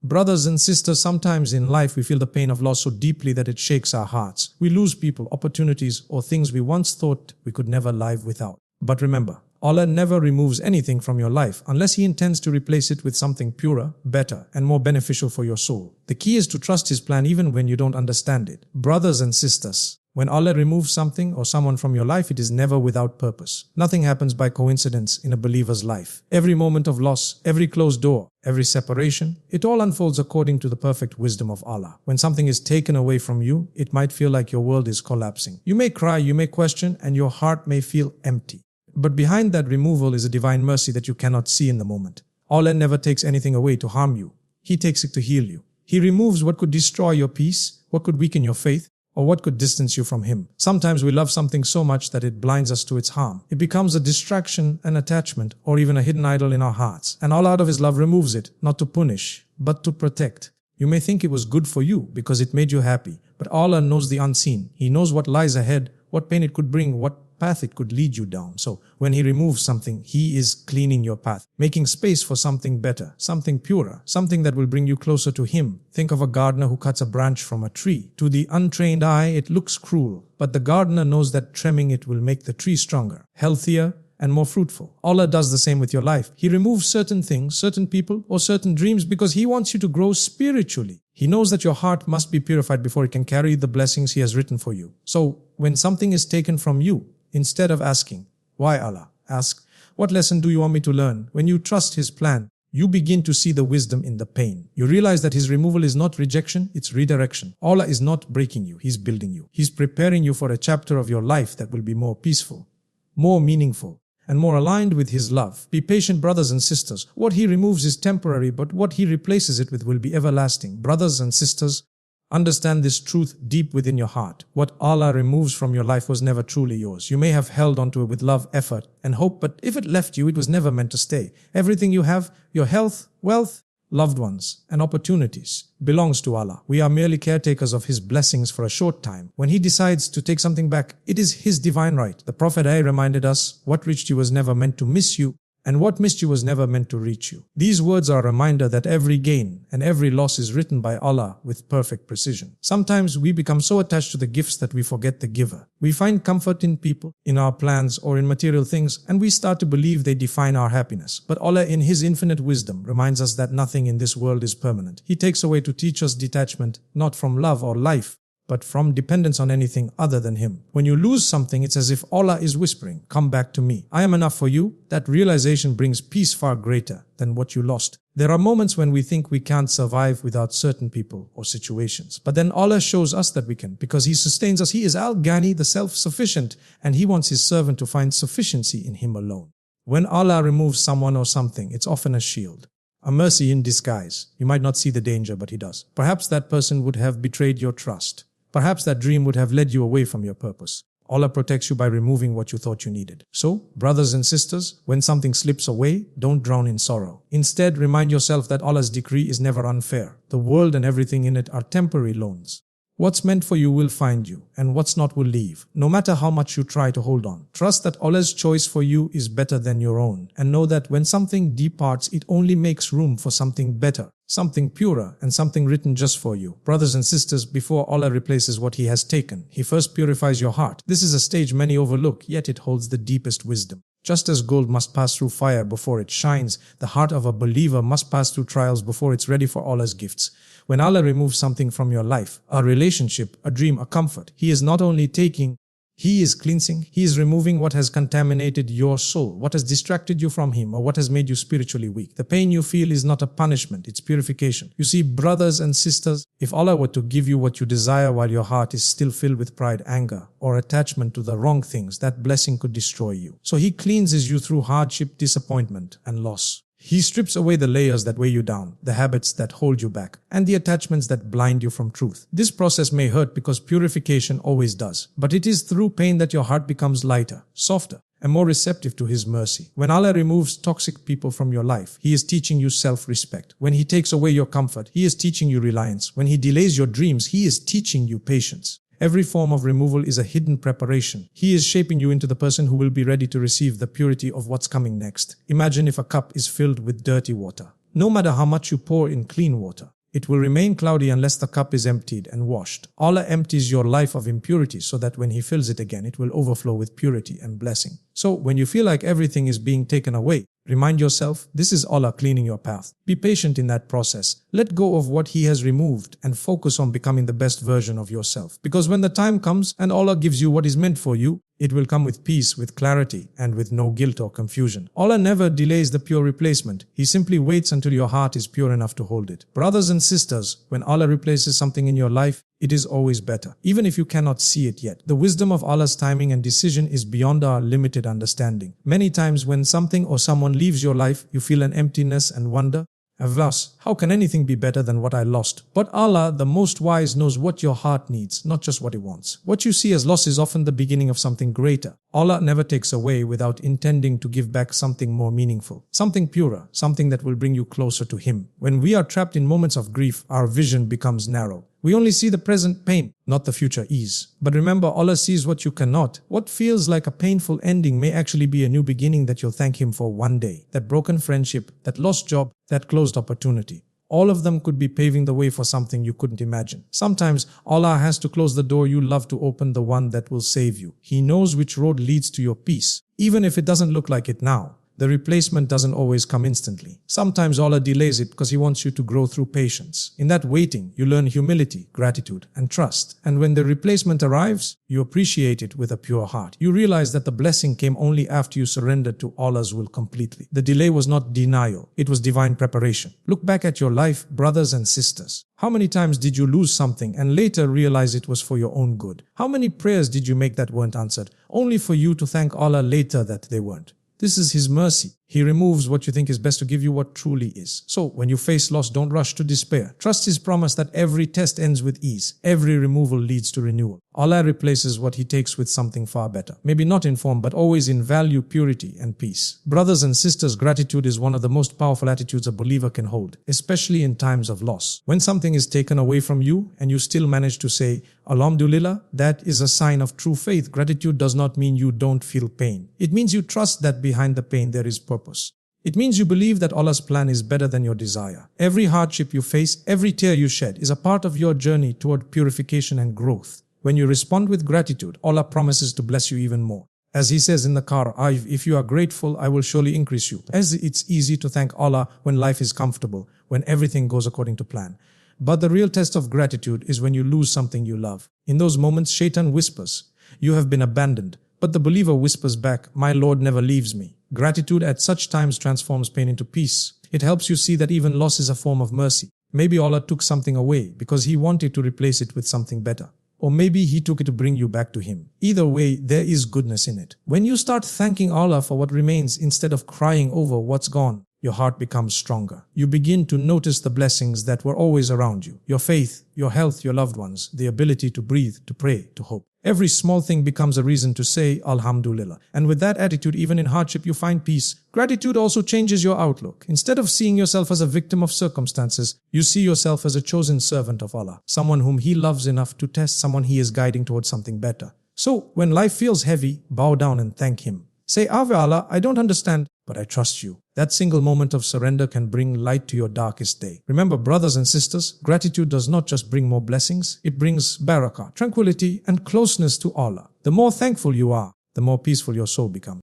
Brothers and sisters, sometimes in life we feel the pain of loss so deeply that it shakes our hearts. We lose people, opportunities, or things we once thought we could never live without. But remember, Allah never removes anything from your life unless He intends to replace it with something purer, better, and more beneficial for your soul. The key is to trust His plan even when you don't understand it. Brothers and sisters, when Allah removes something or someone from your life, it is never without purpose. Nothing happens by coincidence in a believer's life. Every moment of loss, every closed door, every separation, it all unfolds according to the perfect wisdom of Allah. When something is taken away from you, it might feel like your world is collapsing. You may cry, you may question, and your heart may feel empty. But behind that removal is a divine mercy that you cannot see in the moment. Allah never takes anything away to harm you. He takes it to heal you. He removes what could destroy your peace, what could weaken your faith, or what could distance you from Him. Sometimes we love something so much that it blinds us to its harm. It becomes a distraction, an attachment, or even a hidden idol in our hearts. And Allah out of His love removes it, not to punish, but to protect. You may think it was good for you because it made you happy, but Allah knows the unseen. He knows what lies ahead, what pain it could bring, what path it could lead you down. So when He removes something, He is cleaning your path, making space for something better, something purer, something that will bring you closer to Him. Think of a gardener who cuts a branch from a tree. To the untrained eye, it looks cruel, but the gardener knows that trimming it will make the tree stronger, healthier, and more fruitful. Allah does the same with your life. He removes certain things, certain people, or certain dreams because He wants you to grow spiritually. He knows that your heart must be purified before it can carry the blessings He has written for you. So when something is taken from you, instead of asking, "Why Allah?" ask, "What lesson do you want me to learn?" When you trust His plan, you begin to see the wisdom in the pain. You realize that His removal is not rejection, it's redirection. Allah is not breaking you, He's building you. He's preparing you for a chapter of your life that will be more peaceful, more meaningful, and more aligned with His love. Be patient, brothers and sisters. What He removes is temporary, but what He replaces it with will be everlasting. Brothers and sisters, understand this truth deep within your heart. What Allah removes from your life was never truly yours. You may have held onto it with love, effort, and hope, but if it left you, it was never meant to stay. Everything you have, your health, wealth, loved ones, and opportunities, belongs to Allah. We are merely caretakers of His blessings for a short time. When He decides to take something back, it is His divine right. The Prophet reminded us, what reached you was never meant to miss you, and what missed you was never meant to reach you. These words are a reminder that every gain and every loss is written by Allah with perfect precision. Sometimes we become so attached to the gifts that we forget the giver. We find comfort in people, in our plans, or in material things, and we start to believe they define our happiness. But Allah, in His infinite wisdom, reminds us that nothing in this world is permanent. He takes away to teach us detachment, not from love or life, but from dependence on anything other than Him. When you lose something, it's as if Allah is whispering, "Come back to me. I am enough for you." That realization brings peace far greater than what you lost. There are moments when we think we can't survive without certain people or situations. But then Allah shows us that we can, because He sustains us. He is Al-Ghani, the self-sufficient, and He wants His servant to find sufficiency in Him alone. When Allah removes someone or something, it's often a shield, a mercy in disguise. You might not see the danger, but He does. Perhaps that person would have betrayed your trust. Perhaps that dream would have led you away from your purpose. Allah protects you by removing what you thought you needed. So, brothers and sisters, when something slips away, don't drown in sorrow. Instead, remind yourself that Allah's decree is never unfair. The world and everything in it are temporary loans. What's meant for you will find you, and what's not will leave, no matter how much you try to hold on. Trust that Allah's choice for you is better than your own, and know that when something departs, it only makes room for something better, something purer, and something written just for you. Brothers and sisters, before Allah replaces what He has taken, He first purifies your heart. This is a stage many overlook, yet it holds the deepest wisdom. Just as gold must pass through fire before it shines, the heart of a believer must pass through trials before it's ready for Allah's gifts. When Allah removes something from your life, a relationship, a dream, a comfort, He is not only taking, He is cleansing, He is removing what has contaminated your soul, what has distracted you from Him, or what has made you spiritually weak. The pain you feel is not a punishment, it's purification. You see, brothers and sisters, if Allah were to give you what you desire while your heart is still filled with pride, anger, or attachment to the wrong things, that blessing could destroy you. So He cleanses you through hardship, disappointment, and loss. He strips away the layers that weigh you down, the habits that hold you back, and the attachments that blind you from truth. This process may hurt because purification always does, but it is through pain that your heart becomes lighter, softer, and more receptive to His mercy. When Allah removes toxic people from your life, He is teaching you self-respect. When He takes away your comfort, He is teaching you reliance. When He delays your dreams, He is teaching you patience. Every form of removal is a hidden preparation. He is shaping you into the person who will be ready to receive the purity of what's coming next. Imagine if a cup is filled with dirty water. No matter how much you pour in clean water, It will remain cloudy unless the cup is emptied and washed. Allah empties your life of impurity so that when He fills it again, it will overflow with purity and blessing. So when you feel like everything is being taken away, remind yourself, this is Allah cleaning your path. Be patient in that process. Let go of what He has removed and focus on becoming the best version of yourself. Because when the time comes and Allah gives you what is meant for you, it will come with peace, with clarity, and with no guilt or confusion. Allah never delays the pure replacement. He simply waits until your heart is pure enough to hold it. Brothers and sisters, when Allah replaces something in your life, it is always better, even if you cannot see it yet. The wisdom of Allah's timing and decision is beyond our limited understanding. Many times when something or someone leaves your life, you feel an emptiness and wonder, Alas, how can anything be better than what I lost? But Allah, the Most Wise, knows what your heart needs, not just what it wants. What you see as loss is often the beginning of something greater. Allah never takes away without intending to give back something more meaningful, something purer, something that will bring you closer to Him. When we are trapped in moments of grief, our vision becomes narrow. We only see the present pain, not the future ease. But remember, Allah sees what you cannot. What feels like a painful ending may actually be a new beginning that you'll thank Him for one day. That broken friendship, that lost job, that closed opportunity. All of them could be paving the way for something you couldn't imagine. Sometimes Allah has to close the door you love to open the one that will save you. He knows which road leads to your peace, even if it doesn't look like it now. The replacement doesn't always come instantly. Sometimes Allah delays it because He wants you to grow through patience. In that waiting, you learn humility, gratitude, and trust. And when the replacement arrives, you appreciate it with a pure heart. You realize that the blessing came only after you surrendered to Allah's will completely. The delay was not denial, it was divine preparation. Look back at your life, brothers and sisters. How many times did you lose something and later realize it was for your own good? How many prayers did you make that weren't answered, only for you to thank Allah later that they weren't? This is His mercy. He removes what you think is best to give you what truly is. So, when you face loss, don't rush to despair. Trust His promise that every test ends with ease. Every removal leads to renewal. Allah replaces what He takes with something far better. Maybe not in form, but always in value, purity, and peace. Brothers and sisters, gratitude is one of the most powerful attitudes a believer can hold, especially in times of loss. When something is taken away from you and you still manage to say, Alhamdulillah, that is a sign of true faith. Gratitude does not mean you don't feel pain. It means you trust that behind the pain there is purpose. It means you believe that Allah's plan is better than your desire. Every hardship you face, every tear you shed is a part of your journey toward purification and growth. When you respond with gratitude, Allah promises to bless you even more. As He says in the Quran, if you are grateful, I will surely increase you. As it's easy to thank Allah when life is comfortable, when everything goes according to plan. But the real test of gratitude is when you lose something you love. In those moments, Shaitan whispers, you have been abandoned. But the believer whispers back, my Lord never leaves me. Gratitude at such times transforms pain into peace. It helps you see that even loss is a form of mercy. Maybe Allah took something away because He wanted to replace it with something better. Or maybe He took it to bring you back to Him. Either way, there is goodness in it. When you start thanking Allah for what remains instead of crying over what's gone, your heart becomes stronger. You begin to notice the blessings that were always around you. Your faith, your health, your loved ones, the ability to breathe, to pray, to hope. Every small thing becomes a reason to say Alhamdulillah. And with that attitude, even in hardship, you find peace. Gratitude also changes your outlook. Instead of seeing yourself as a victim of circumstances, you see yourself as a chosen servant of Allah, someone whom He loves enough to test, someone He is guiding towards something better. So, when life feels heavy, bow down and thank Him. Say, Allah, I don't understand, but I trust You. That single moment of surrender can bring light to your darkest day. Remember, brothers and sisters, gratitude does not just bring more blessings, it brings barakah, tranquility, and closeness to Allah. The more thankful you are, the more peaceful your soul becomes.